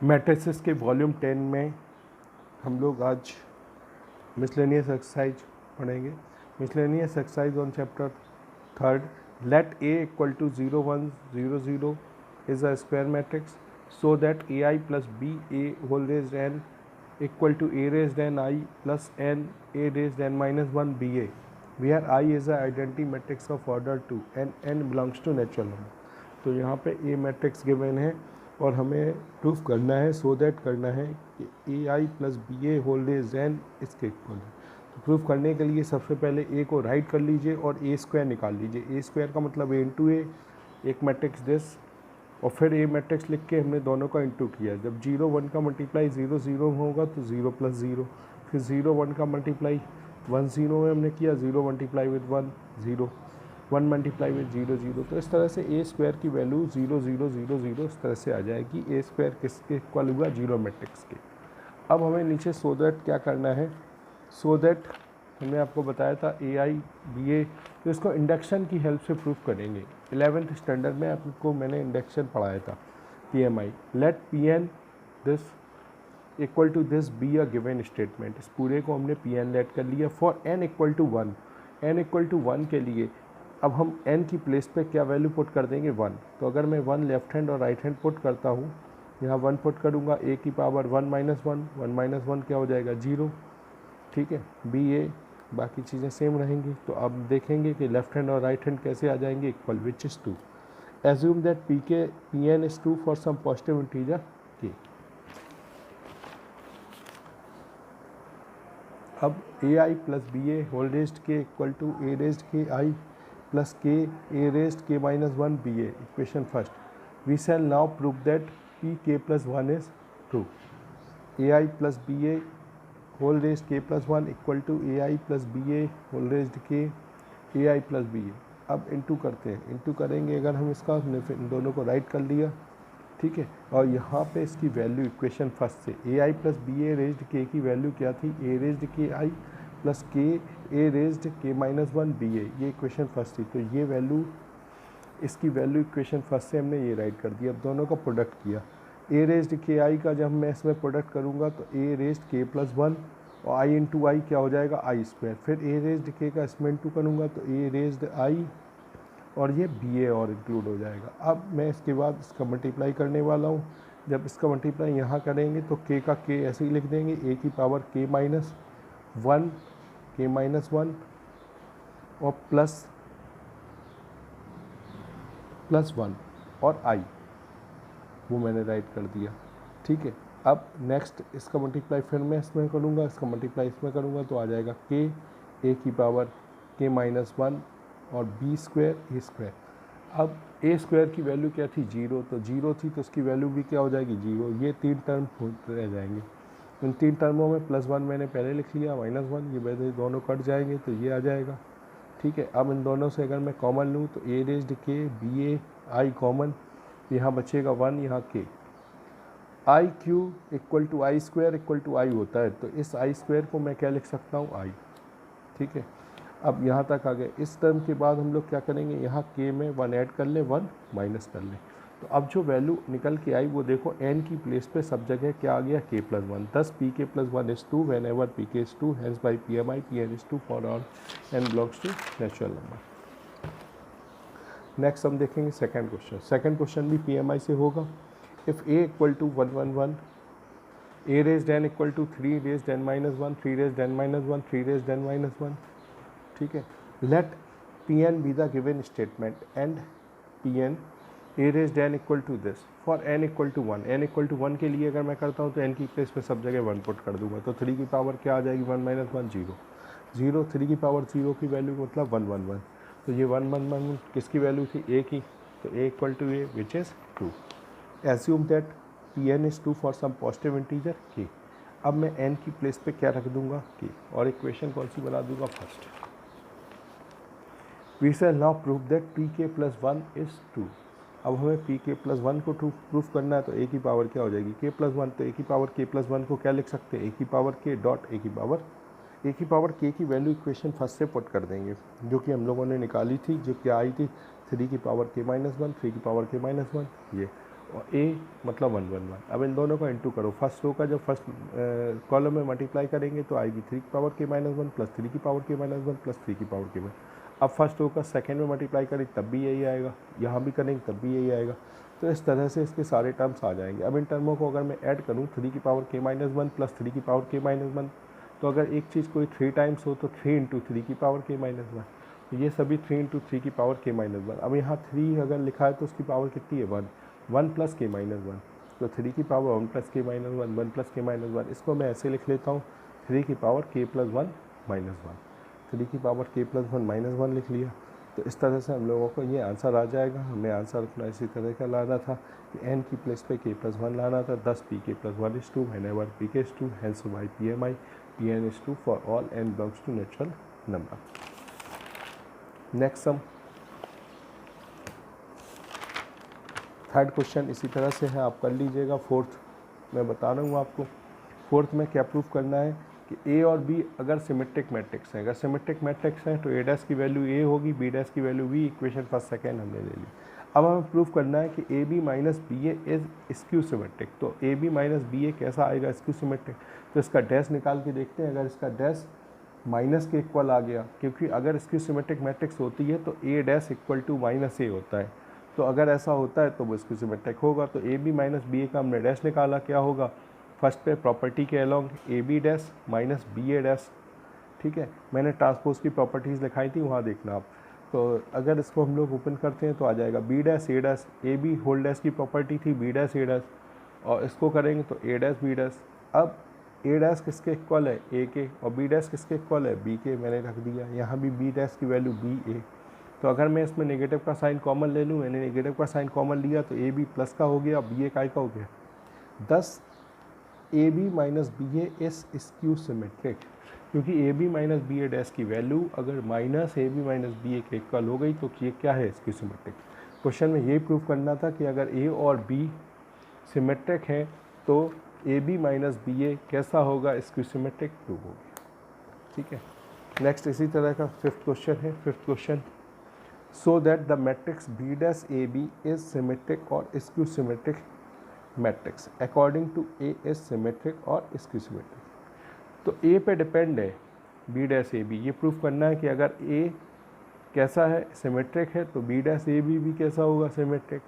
Matrices के volume 10 में हम लोग आज मिसलेनियस एक्सरसाइज पढ़ेंगे। Miscellaneous exercise on chapter 3rd, let A equal to 0 1 0 0 is a square matrix so that AI plus B A whole raised n equal to A raised n I plus n A raised n minus 1 BA where I is a identity matrix of order 2 and n belongs to natural number. तो यहाँ पे A matrix given है और हमें proof करना है, so that करना है कि AI plus BA whole raised n इसके इक्वल है। तो प्रूफ करने के लिए सबसे पहले A को राइट कर लीजिए और A स्क्वायर निकाल लीजिए। A स्क्वायर का मतलब A इंटू A, एक मैट्रिक्स दिस, और फिर A मैट्रिक्स लिख के हमने दोनों का इंटू किया। जब 0 1 का मल्टीप्लाई 0 0 होगा तो 0 प्लस 0, फिर 0 1 का मल्टीप्लाई 1 0 में हमने किया, 0 मल्टीप्लाई विद 1 0, 1 मल्टीप्लाई विद 0 0। तो इस तरह से A स्क्वायर की वैल्यू 0 0 0 0 इस तरह से आ जाएगी। A स्क्वायर किसके इक्वल हुआ? 0 मैट्रिक्स के। अब हमें नीचे सो दैट क्या करना है? सो दैट हमने आपको बताया था AI BA, तो इसको इंडक्शन की हेल्प से प्रूफ करेंगे। 11th स्टैंडर्ड में आपको मैंने इंडक्शन पढ़ाया था, PMI। Let PN this equal to this be a given statement. इस पूरे को हमने PN लेट कर लिया for n equal to 1। n equal to 1 के लिए अब हम n की प्लेस पे क्या वैल्यू पुट कर देंगे? 1। तो अगर मैं 1 लेफ्ट हैंड और राइट हैंड पुट करता हूँ, यहाँ 1 पुट करूँगा, a की पावर 1 माइनस 1, 1 माइनस 1 क्या हो जाएगा? 0। ठीक है, BA, बाकी चीज़ें सेम रहेंगी। तो अब देखेंगे कि लेफ्ट हैंड और राइट हैंड कैसे आ जाएंगे equal, which is 2। Assume that PN is 2 for some positive integer k। अब AI plus BA whole raised k equal to A raised k I plus k A raised k minus 1 BA। Equation first. We shall now prove that PK plus 1 is true. AI plus BA whole raised k plus 1 equal to AI plus BA whole raised k AI plus BA। अब into करते हैं, into करेंगे अगर हम इसका, हमने फिर इन दोनों को राइट कर लिया, ठीक है। और यहाँ पे इसकी वैल्यू इक्वेशन फर्स्ट से AI plus BA raised k की वैल्यू क्या थी? A raised k I plus k A raised k minus 1 BA, ये इक्वेशन फर्स्ट थी। तो ये वैल्यू, इसकी वैल्यू इक्वेशन फर्स्ट से हमने ये राइट कर दिया। अब दोनों का प्रोडक्ट किया, A रेज्ड k I का जब मैं इसमें प्रोडक्ट करूँगा तो A रेज्ड k प्लस 1 और I इंटू I क्या हो जाएगा? I square. फिर A रेज्ड k का इसमें इंटू करूँगा तो A रेज्ड I और ये BA और इंक्लूड हो जाएगा। अब मैं इसके बाद इसका मल्टीप्लाई करने वाला हूँ। जब इसका मल्टीप्लाई यहाँ करेंगे तो k का k ऐसे ही लिख देंगे, A की पावर k माइनस 1 और प्लस 1 और I, वो मैंने राइट कर दिया, ठीक है। अब नेक्स्ट इसका मल्टीप्लाई फिर मैं इसमें करूँगा, इसका मल्टीप्लाई इसमें करूँगा तो आ जाएगा k A की पावर k माइनस 1 और B स्क्वायर A स्क्वायर। अब A स्क्वायर की वैल्यू क्या थी? 0। तो 0 थी तो उसकी वैल्यू भी क्या हो जाएगी? 0। ये 3 टर्म रह जाएंगे। इन 3 टर्मों में प्लस 1 मैंने पहले लिख लिया, माइनस 1, ये वैसे दोनों कट जाएंगे तो ये आ जाएगा, ठीक है। अब इन दोनों से अगर मैं कॉमन लूँ तो A raised k BA I common, यहाँ बचेगा 1, यहाँ k। I Q equal to I square equal to I होता है, तो इस आई स्क्वायर को मैं क्या लिख सकता हूँ? आई, ठीक है। अब यहाँ तक आ गए। इस टर्म के बाद हम लोग क्या करेंगे? यहाँ k में 1 ऐड कर लें, 1 माइनस कर लें। तो अब जो वैल्यू निकल के आई वो देखो, n की प्लेस पे सब जगह क्या आ गया? k plus 1। Thus PK plus 1 is 2 whenever PK is 2, hence by PMI PN is 2 for all n belongs to natural number. Next हम देखेंगे सेकेंड क्वेश्चन। सेकेंड क्वेश्चन भी PMI से होगा। If A equal to 1 1 1, A raised n equal to 3 raised n minus 1, 3 raised n minus 1, 3 raised n minus 1, ठीक है। Late PN be the given statement and PN A raised n equal to this for n equal to 1। n equal to 1 के लिए अगर मैं करता हूँ तो n की प्लेस पे सब जगह 1 पुट कर दूंगा, तो 3 की पावर क्या आ जाएगी? 1 माइनस 1 0 0, 3 की पावर 0 की वैल्यू मतलब 1 1 1। तो ये 1 1 1 किसकी वैल्यू थी? A की, तो A equal to A which is 2। Assume that PN is 2 for some positive integer k। अब मैं n की प्लेस पे क्या रख दूंगा? k, और इक्वेशन कौन सी बना दूंगा? First. We shall now prove that PK plus 1 is 2। अब हमें PK प्लस 1 को प्रूफ करना है, तो A की पावर क्या हो जाएगी? k plus 1। तो A की पावर k प्लस 1 को क्या लिख सकते हैं? A की पावर k डॉट A की पावर k की वैल्यू इक्वेशन फर्स्ट से पुट कर देंगे, जो कि हम लोगों ने निकाली थी, जो क्या आई थी? 3 की पावर k माइनस 1, 3 की पावर k माइनस 1 ये, और ए मतलब 1 1 1। अब इन दोनों को इंटू करो, फर्स्ट रो का जब फर्स्ट कॉलम में मल्टीप्लाई करेंगे तो आएगी 3 की पावर k माइनस 1 प्लस 3 की पावर k माइनस 1 प्लस 3 की पावर k 1। अब फर्स्ट रो का सेकेंड में मल्टीप्लाई करें तब भी यही आएगा, यहाँ भी करेंगे तब भी यही आएगा। तो इस तरह से इसके सारे टर्म्स आ जाएंगे। अब इन टर्मों को अगर मैं ऐड करूँ 3 की पावर k माइनस 1 प्लस 3 की पावर k माइनस 1, तो अगर एक चीज़ कोई 3 टाइम्स हो तो 3 इंटू 3 की पावर k माइनस 1, तो ये सभी 3 इंटू 3 की पावर k माइनस 1। अब यहाँ 3 अगर लिखा है तो उसकी पावर कितनी है 1, 1 प्लस k माइनस 1, तो 3 की power 1 plus k minus 1, 1 plus k minus 1। इसको मैं ऐसे लिख लेता हूँ 3 की पावर k प्लस 1 माइनस 1, 3 की पावर k प्लस 1 माइनस 1 लिख लिया। तो इस तरह से हम लोगों को ये आंसर आ जाएगा। हमें आंसर अपना इसी तरह का लाना था कि n की प्लेस पे k प्लस 1 लाना था, 10 pk plus 1 is 2 whenever pk is 2, hence by pmi pn is 2 for all n belongs to natural number। Next sum, third question इसी तरह से है, आप कर लीजिएगा। फोर्थ मैं बता रहा हूँ आपको। फोर्थ में क्या प्रूफ करना है कि ए और बी अगर सिमेट्रिक मैट्रिक्स हैं, अगर सिमेट्रिक मैट्रिक्स हैं तो ए डैश की वैल्यू ए होगी, बी डैश की value B. Equation first second हमने ले ली। अब हमें प्रूफ करना है कि A B minus B A is skew symmetric. तो A B minus B A कैसा आएगा स्क्यू सिमेट्रिक, तो इसका डैश निकाल के देखते हैं। अगर इसका डैश माइनस के इक्वल आ गया, क्योंकि अगर स्क्यू सिमेट्रिक मैट्रिक्स होती है तो A dash equal to minus ए होता है, तो अगर ऐसा होता है तो वो स्क्यू सिमेट्रिक होगा। तो ए बी माइनस बी ए का हमने डैश निकाला, क्या होगा फर्स्ट पे प्रॉपर्टी के along A B dash minus B A dash. ठीक है, मैंने ट्रांसपोज की प्रॉपर्टीज़ लिखाई थी, वहाँ देखना आप। तो अगर इसको हम लोग ओपन करते हैं तो आ जाएगा B dash A dash, A B whole dash की प्रॉपर्टी थी बी डैश ए डैश, और इसको करेंगे तो ए डैश बी डैश। अब ए डैश किसके इक्वल है ए के, और बी डैश किसके इक्वल है बी के, मैंने रख दिया। यहाँ भी बी डैश की वैल्यू बी ए। तो अगर मैं इसमें नेगेटिव का साइन कॉमन ले लूँ, मैंने नेगेटिव का साइन कॉमन लिया तो ए बी प्लस का हो गया, बी ए का हो गया। 10 A B minus B A is skew symmetric, क्योंकि A B minus B A dash की वैल्यू अगर minus A B minus B A के इक्वल हो गई तो ये क्या है स्क्यू सिमेट्रिक। क्वेश्चन में ये प्रूव करना था कि अगर ए और बी सिमेट्रिक है तो A B minus B A कैसा होगा स्क्यू सिमेट्रिक प्रूव हो गया। ठीक है, नेक्स्ट इसी तरह का फिफ्थ क्वेश्चन है। Fifth question, so that the matrix B dash A B is symmetric और skew symmetric matrix according to A is symmetric और स्क्यू सिमेट्रिक। तो ए पे डिपेंड है बी डैश ए बी, ये प्रूफ करना है कि अगर ए कैसा है सिमेट्रिक है तो बी डैश ए बी भी कैसा होगा सिमेट्रिक,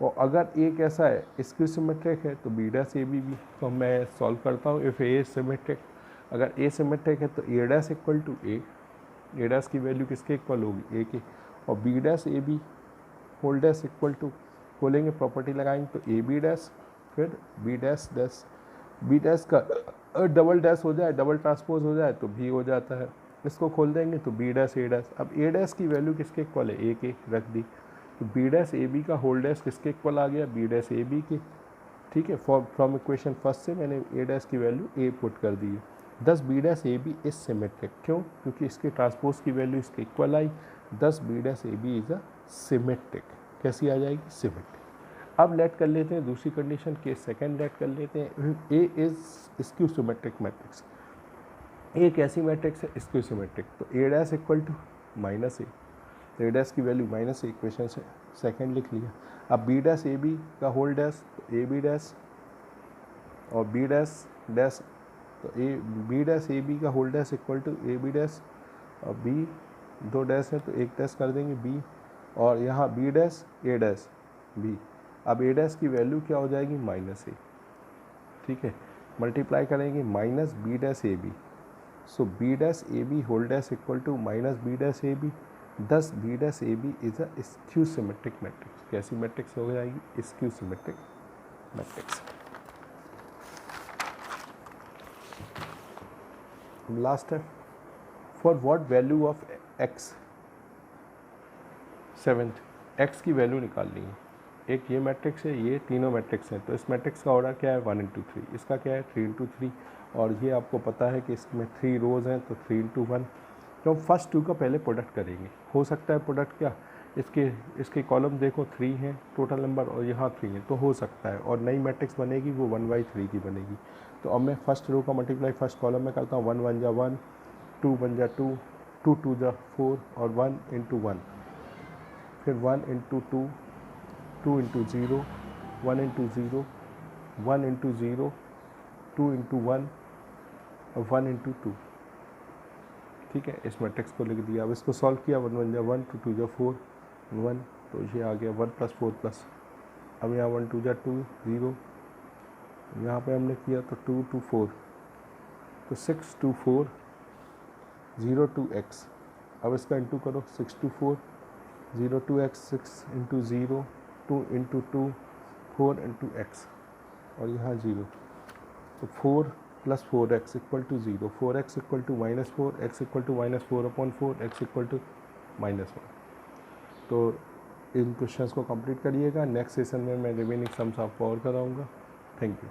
और अगर ए कैसा है स्क्यू सिमेट्रिक है तो बी डैश ए बी भी। तो मैं सॉल्व करता हूँ। इफ़ ए सिमेट्रिक, अगर ए सिमेट्रिक है तो A dash equal to A dash की वैल्यू किसके इक्वल होगी ए के, और B dash A B whole dash equal to, खोलेंगे प्रॉपर्टी लगाएंगे तो ए बी डैश फिर B dash dash, B dash का डबल डैश हो जाए, डबल ट्रांसपोज हो जाए तो भी हो जाता है। इसको खोल देंगे तो बी डैश ए डैश। अब ए डैश की वैल्यू किसके इक्वल है ए के, रख दी, तो बी डैश ए बी का होल डैश किसके इक्वल आ गया बी डैश ए बी के। ठीक है, फ्रॉम इक्वेशन फर्स्ट से मैंने ए डैश की वैल्यू ए पुट कर दी है। 10 B dash A B is symmetric, क्यों, क्योंकि इसके ट्रांसपोज की वैल्यू इसके इक्वल आई। 10 B dash A B is a symmetric, कैसी आ जाएगी सिमेट्रिक। अब लेट कर लेते हैं दूसरी कंडीशन के सेकंड लेट कर लेते हैं। A is skew symmetric matrix, A कैसी मैट्रिक्स है स्क्यू सिमेट्रिक, तो A dash equal to minus A, तो ए डैश की वैल्यू माइनस ए, इक्वेशन से सेकंड लिख लिया। अब बी डैश ए बी का होल डैश तो ए बी डैश और बी डैश डैश, तो A B dash A B का whole dash equal to A B dash, और बी दो डैश है तो एक डैश कर देंगे बी, और यहाँ B dash A dash B. अब ए डैश की वैल्यू क्या हो जाएगी माइनस ए। ठीक है, मल्टीप्लाई करेंगे minus B dash A B, so B dash A B whole dash equal to minus B dash A B. 10 B dash A B is a skew symmetric matrix, कैसी matrix हो जाएगी skew symmetric matrix. Last है, for what value of X, seventh X की वैल्यू निकालनी है। एक ये मैट्रिक्स है, ये तीनों मैट्रिक्स हैं, तो इस मैट्रिक्स का ऑर्डर क्या है 1 इंटू 3, इसका क्या है 3 इंटू 3, और ये आपको पता है कि इसमें 3 रोज़ हैं तो 3 इंटू 1। तो हम फर्स्ट 2 का पहले प्रोडक्ट करेंगे। हो सकता है प्रोडक्ट क्या, इसके कॉलम देखो 3 हैं टोटल नंबर और यहाँ 3 है, तो हो सकता है, और नई मैट्रिक्स बनेगी वो 1/3 की बनेगी। तो अब मैं फर्स्ट रो का मल्टीप्लाई फर्स्ट कॉलम में करता हूँ, 1 1 जा 1, 2 1 जा 2, 2 2 जा 4, और 1 इंटू 1, फिर 1 into 2, 2 into 0, 1 into zero, 1 into zero, 2 into 1 और 1 इंटू 2। ठीक है, इस मैट्रिक्स को लिख दिया। अब इसको सॉल्व किया, 1 1 जा 1, 2 2 जा 4, 1, तो ये आ गया 1 + 4 प्लस, अब यहाँ 1 2 जा 2 0, यहाँ पे हमने किया तो 2 2 4, तो 6 2 4 0 2 x। अब इसका इंटू करो, 6 2 4 0 2 x, 6 into 0, 2 into 2, 4 into x, और यहाँ 0, तो 4 + 4x = 0, 4x = -4, x = -4/4, x = -1। तो इन क्वेश्चंस को कंप्लीट करिएगा। नेक्स्ट सेशन में मैं रिमेनिंग सम्स आपको और कराऊंगा। Thank you.